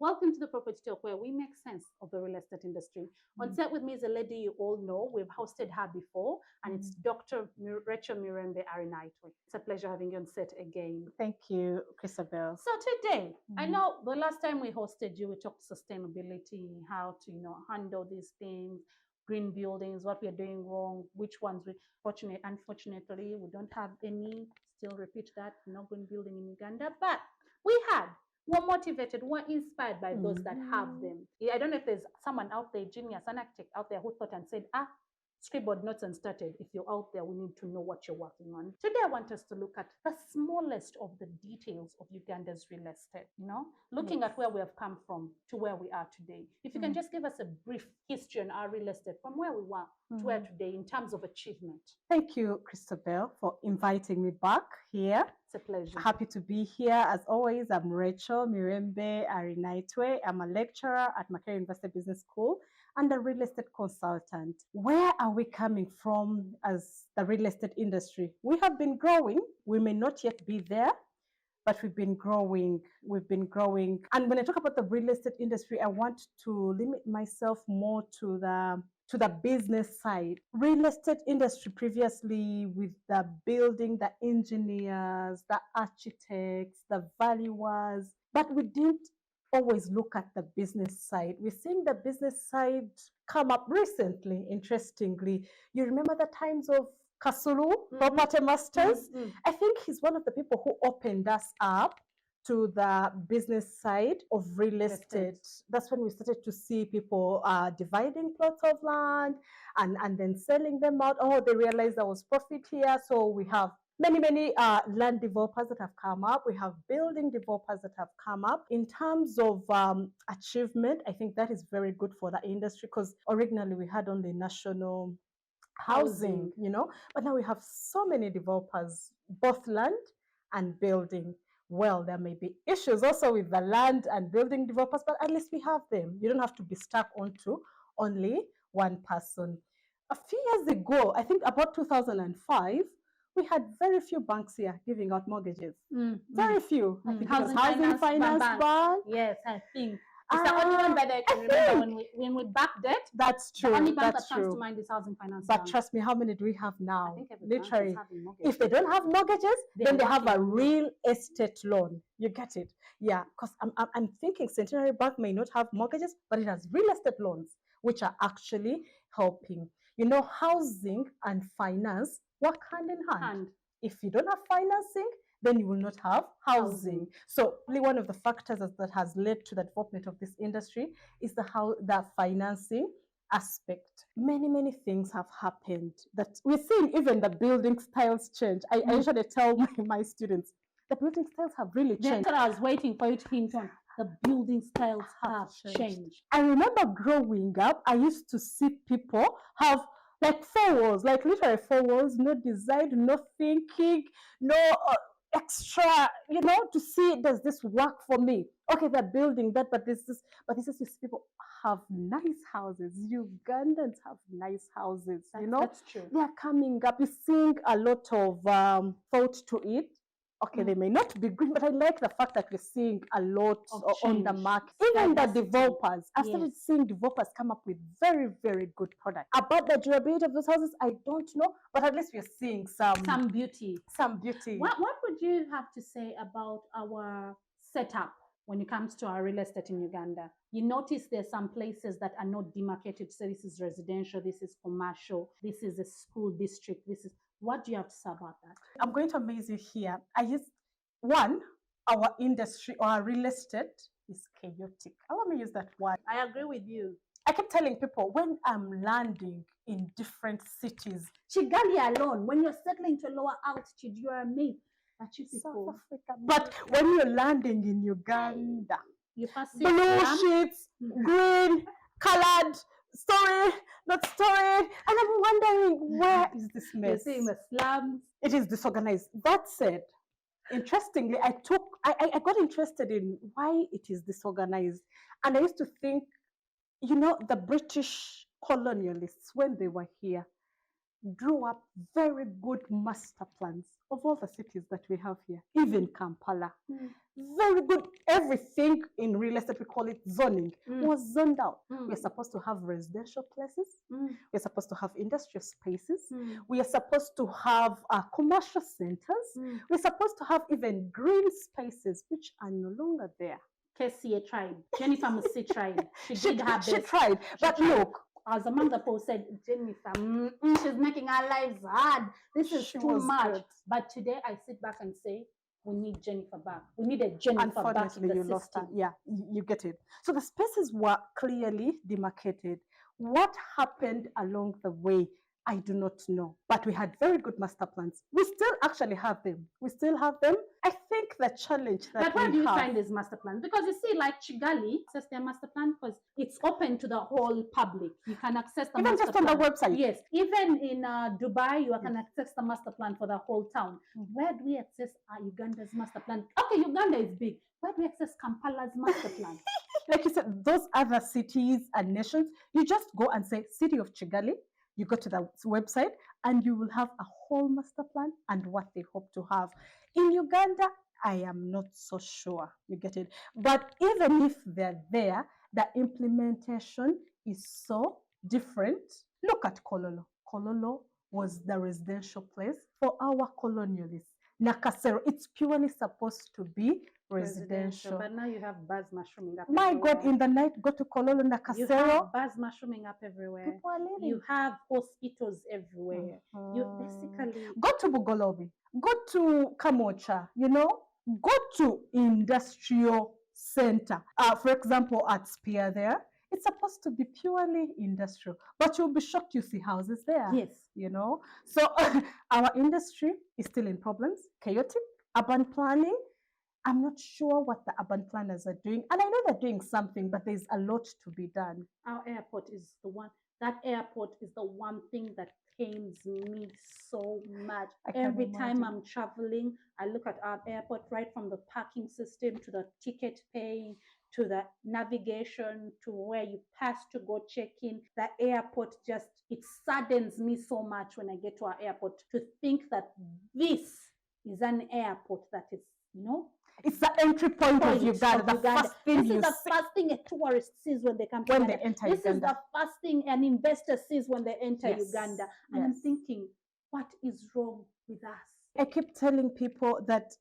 Welcome to the Property Talk, where we make sense of the real estate industry. On set with me is a lady you all know. We've hosted her before, and it's Dr. Rachel Mirembe Arinaitwe. It's a pleasure having you on set again. Thank you, Christabel. So today, I know the last time we hosted you, we talked sustainability, how to handle these things, green buildings, what we're doing wrong, which ones we unfortunately we don't have any. Still repeat that, no green building in Uganda, but we're motivated, we're inspired by those that have them. I don't know if there's someone out there, genius, an architect out there who thought and said, scribbled notes and started. If you're out there, we need to know what you're working on. Today, I want us to look at the smallest of the details of Uganda's real estate, looking at where we have come from to where we are today. If you can just give us a brief history on our real estate from where we were to where today in terms of achievement. Thank you, Christabel, for inviting me back here. It's a pleasure. Happy to be here. As always, I'm Rachel Mirembe Arinaitwe. I'm a lecturer at Makerere University Business School and a real estate consultant. Where are we coming from as the real estate industry? We have been growing. We may not yet be there, but we've been growing. And when I talk about the real estate industry, I want to limit myself more to the business side. Real estate industry previously with the building, the engineers, the architects, the valuers, but we didn't always look at the business side. We're seeing the business side come up recently, interestingly. You remember the times of Kasulu, Property Masters? I think he's one of the people who opened us up to the business side of real estate. That's when we started to see people dividing plots of land and then selling them out. Oh, they realized there was profit here. So we have many land developers that have come up. We have building developers that have come up. In terms of achievement, I think that is very good for the industry because originally we had only national housing, but now we have so many developers, both land and building. Well, there may be issues also with the land and building developers, but at least we have them. You don't have to be stuck onto only one person. A few years ago, I think about 2005, we had very few banks here giving out mortgages. Very few. I think Housing Finance Bank. Yes, I think. It's the only one that I can remember when we back debt. That's true. The only bank that comes to mind is Housing Finance Bank. But trust me, how many do we have now? I think literally, if they don't have mortgages, then they have a real estate loan. You get it? Yeah, because I'm thinking Centenary Bank may not have mortgages, but it has real estate loans, which are actually helping. Housing and finance work hand in hand. If you don't have financing, then you will not have housing. So really one of the factors that has led to the development of this industry is the financing aspect. Many things have happened that we're seeing even the building styles change. I usually tell my students, the building styles have really changed. That's what I was waiting for you to hint on. The building styles have changed. I remember growing up, I used to see people have like 4 walls, like literally 4 walls, no design, no thinking, no extra, to see, does this work for me? Okay, they're building that, but this is people have nice houses. Ugandans have nice houses, That's true. They're coming up. You're seeing a lot of thought to it. Okay, they may not be green, but I like the fact that we're seeing a lot on the market. Even the developers, I've started seeing developers come up with very good products. About the durability of those houses, I don't know, but at least we're seeing some beauty. What would you have to say about our setup when it comes to our real estate in Uganda? You notice there's some places that are not demarcated. So this is residential, this is commercial, this is a school district, what do you have to say about that? I'm going to amaze you here. Our industry or our real estate is chaotic. Let me use that word. I agree with you. I keep telling people when I'm landing in different cities. Kigali alone, when you're settling to lower altitude, you're a myth. South Africa. But when you're landing in Uganda, you blue sheets, green, colored, story, not story. And I'm wondering, where is this mess? You're seeing the slums. It is disorganized. That said, interestingly, I got interested in why it is disorganized. And I used to think, the British colonialists, when they were here, drew up very good master plans of all the cities that we have here, even Kampala. very good. Everything in real estate, we call it zoning, was zoned out. We're supposed to have residential places. We're supposed to have industrial spaces. We are supposed to have commercial centers. We're supposed to have even green spaces, which are no longer there. KCA tried. Jennifer Musi tried. She did her best. She tried. But tried. Look, as Amanda Paul said, Jennifer, she's making our lives hard. This is too much. Good. But today I sit back and say, we need Jennifer back. We need a Jennifer back in the you system. Lost her. Yeah, you get it. So the spaces were clearly demarcated. What happened along the way, I do not know. But we had very good master plans. We still actually have them. We still have them. I think the challenge that But where do you find these master plans? Because you see, like Kigali, access their master plan because it's open to the whole public. You can access the even master just plan. On the website. Yes. Even in Dubai, you can access the master plan for the whole town. Where do we access Uganda's master plan? Okay, Uganda is big. Where do we access Kampala's master plan? Like you said, those other cities and nations, you just go and say, City of Kigali. You go to the website and you will have a whole master plan and what they hope to have. In Uganda, I am not so sure. You get it? But even if they're there, the implementation is so different. Look at Kololo. Kololo was the residential place for our colonialists. Nakasero, it's purely supposed to be residential. But now you have buzz mushrooming up My everywhere. God, in the night, go to Kololo, Nakasero. You have buzz mushrooming up everywhere. People are living. You have hospitals everywhere. You basically go to Bugolobi, go to Kamocha, go to industrial center. For example, at Spear there, it's supposed to be purely industrial, but you'll be shocked you see houses there. Yes. So our industry is still in problems, chaotic, urban planning. I'm not sure what the urban planners are doing. And I know they're doing something, but there's a lot to be done. Our airport is the one. That airport is the one thing that pains me so much. Every time I'm traveling, I look at our airport, right from the parking system to the ticket paying, to the navigation, to where you pass to go check in. The airport it saddens me so much when I get to our airport to think that this is an airport that is, it's the entry point of Uganda. First thing this is the first thing a tourist sees when they come to Uganda. This is the first thing an investor sees when they enter Uganda. And I'm thinking, what is wrong with us? I keep telling people that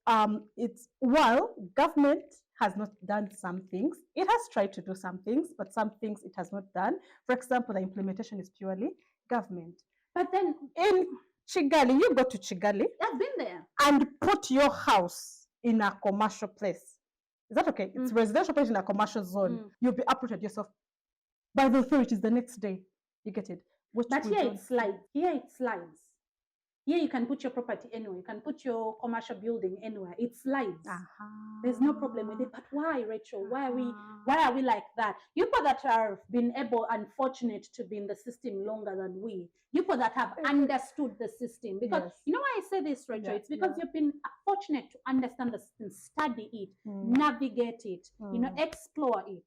while government has not done some things, it has tried to do some things, but some things it has not done. For example, the implementation is purely government. But then in Kigali, you go to Kigali. I've been there. And put your house in a commercial place. Is that okay? It's residential place in a commercial zone. You'll be uprooted yourself by the authorities the next day. You get it? But here it slides. Here it slides. Here you can put your property anywhere. You can put your commercial building anywhere. It slides. There's no problem with it. But why, Rachel? Why are we like that? You people that have been able and fortunate to be in the system longer than we. You people that have understood the system. Because you know why I say this, Rachel? It's because you've been fortunate to understand the system, study it, navigate it, explore it.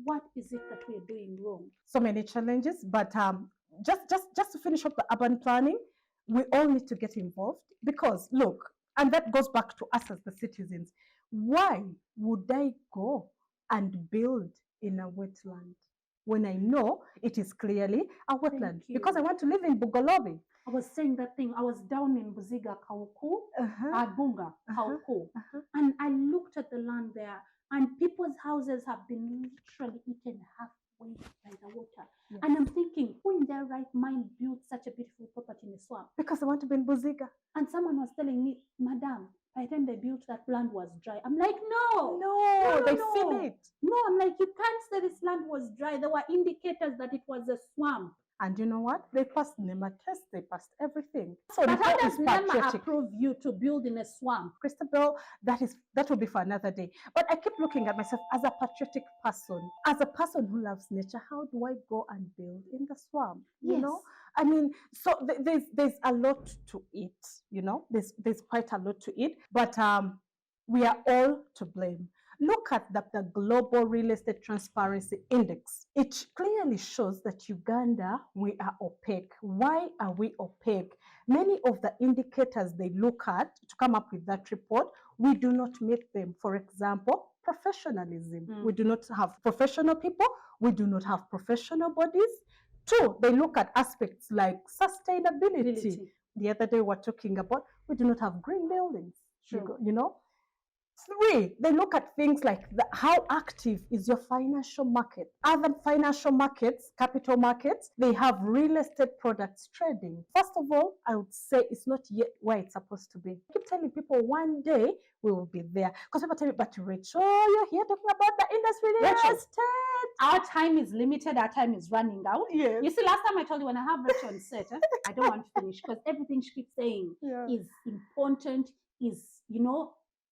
What is it that we're doing wrong? So many challenges, but just to finish up the urban planning, we all need to get involved because look, and that goes back to us as the citizens. Why would I go and build in a wetland when I know it is clearly a wetland? Because I want to live in Bugolobi. I was saying that thing. I was down in Buziga, Kauku, Bunga, Kauku, and I looked at the land there, and people's houses have been literally eaten halfway by the water. And I'm thinking, who in their right mind built such a beautiful property in a swamp? Because I want to be in Buziga. And someone was telling me, Madam, by the time they built that land was dry. I'm like, no, they fill it. No, I'm like, you can't say this land was dry. There were indicators that it was a swamp. And you know what? They passed NEMA test. They passed everything. So but how does NEMA approve you to build in a swamp? Christabel, that will be for another day. But I keep looking at myself as a patriotic person, as a person who loves nature. How do I go and build in the swamp? You know? I mean, so there's a lot to it. There's quite a lot to it. But we are all to blame. Look at the Global Real Estate Transparency Index. It clearly shows that Uganda, we are opaque. Why are we opaque? Many of the indicators they look at to come up with that report we do not meet them. For example, professionalism. Mm. We do not have professional people. We do not have professional bodies. Two, they look at aspects like sustainability. Ability. The other day we're talking about, we do not have green buildings. True. You know. Three, they look at things like how active is your financial market. Other financial markets, capital markets, they have real estate products trading. First of all, I would say it's not yet where it's supposed to be. I keep telling people one day we will be there. Because people tell me, but Rachel, you're here talking about the industry real Rachel, estate. Our time is limited, our time is running out. Yes. You see, last time I told you when I have Rachel on set, I don't want to finish because everything she keeps saying Yeah. is important, is,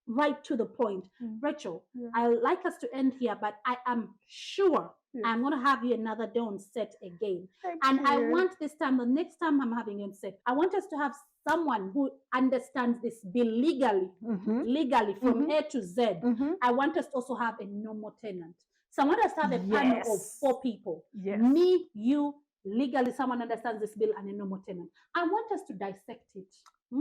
right to the point. Rachel, Yeah. I like us to end here, but I am sure Yes. I'm going to have you another day on set again. Thank And I you. want this time, the next time I'm having you on set, I want us to have someone who understands this bill legally from A to Z. Mhm. I want us to also have a normal tenant. So I want us to have a panel of Yes. 4 people. Yes. Me, you, legally, someone understands this bill and a normal tenant. I want us to dissect it.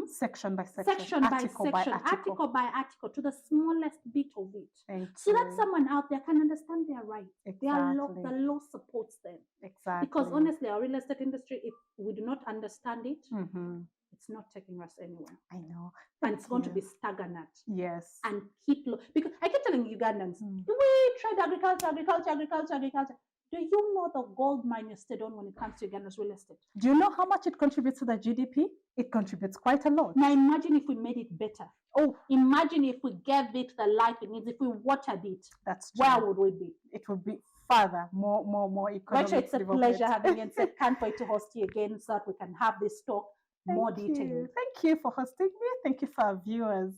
Section by section. Section by article section, by article by article, to the smallest bit of it. Thank So you. that someone out there can understand their rights. Exactly. The law supports them. Exactly. Because honestly, our real estate industry, if we do not understand it, Mhm. it's not taking us anywhere. I know. And it's going to you. be stagnant. Yes. And keep because I keep telling Ugandans, Mm. we trade agriculture. Do you know the gold mine you stayed on when it comes to Uganda's real estate? Do you know how much it contributes to the GDP? It contributes quite a lot. Now imagine if we made it better. Oh, Imagine if we gave it the life it needs, if we watered it. that's true. Where would we be? It would be further, more economic Rachel, it's a development. pleasure having you and said can't wait to host you again so that we can have this talk more Thank detailed. you. Thank you for hosting me. Thank you for our viewers.